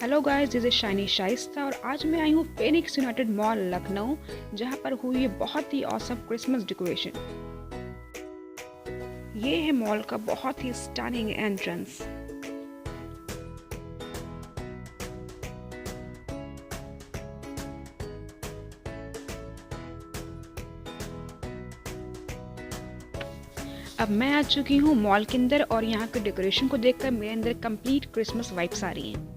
Hello guys, this is शाइनिशाइस्ता और आज मैं आई हूँ फेनिक्स यूनाइटेड मॉल लखनऊ, जहाँ पर हुई है बहुत ही ऑसम क्रिसमस डेकोरेशन। ये है मॉल का बहुत ही स्टनिंग एंट्रेंस। अब मैं आ चुकी हूँ मॉल के अंदर और यहाँ के डेकोरेशन को देखकर मेरे अंदर कंप्लीट क्रिसमस वाइब्स आ रही हैं।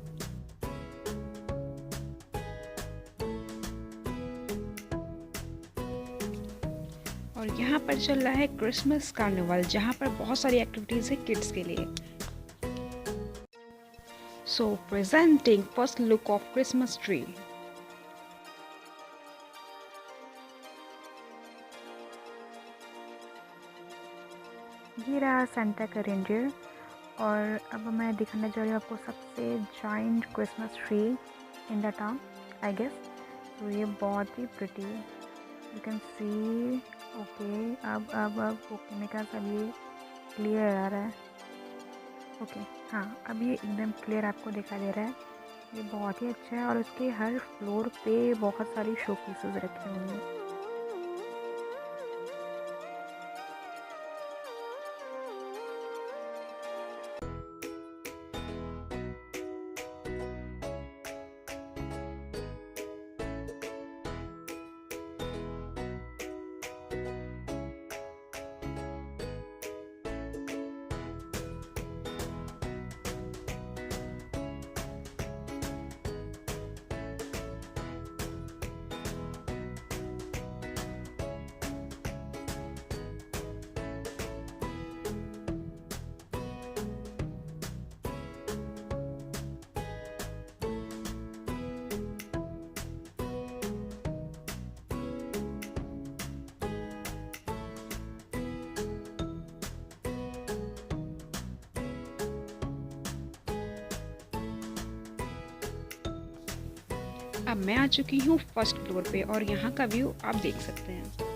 और यहाँ पर चल रहा है क्रिसमस कार्निवल, जहाँ पर बहुत सारी एक्टिविटीज है किड्स के लिए। So presenting first look of Christmas tree. ये रहा सेंटा का रेंजर। और अब मैं दिखाने जा रही हूँ आपको सबसे giant Christmas tree in the town I guess. तो ये बहुत ही pretty, you can see. Okay, अब ओके मेरे ख्याल से अब ये क्लियर आ रहा है। ओके हाँ, अब ये एकदम क्लियर आपको दिखाई दे रहा है। ये बहुत ही अच्छा है और उसके हर फ्लोर पे बहुत सारी शो पीसेस रखे हुए हैं। अब मैं आ चुकी हूँ फर्स्ट फ्लोर पे और यहाँ का व्यू आप देख सकते हैं।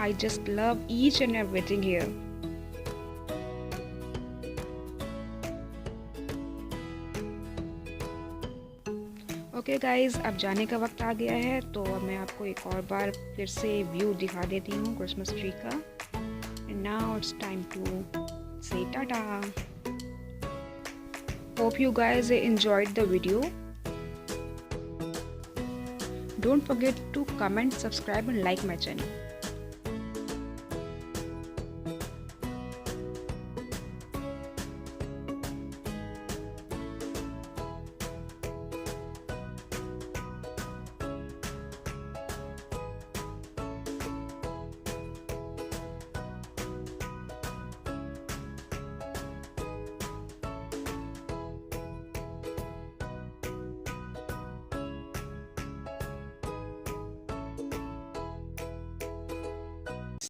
I just love each and everything here. Okay guys, अब जाने का वक्त आ गया है, तो अब मैं आपको एक और बार फिर से व्यू दिखा देती हूँ क्रिसमस ट्री का। And now it's time to say tata. Hope you guys enjoyed the video. Don't forget to comment, subscribe and like my channel.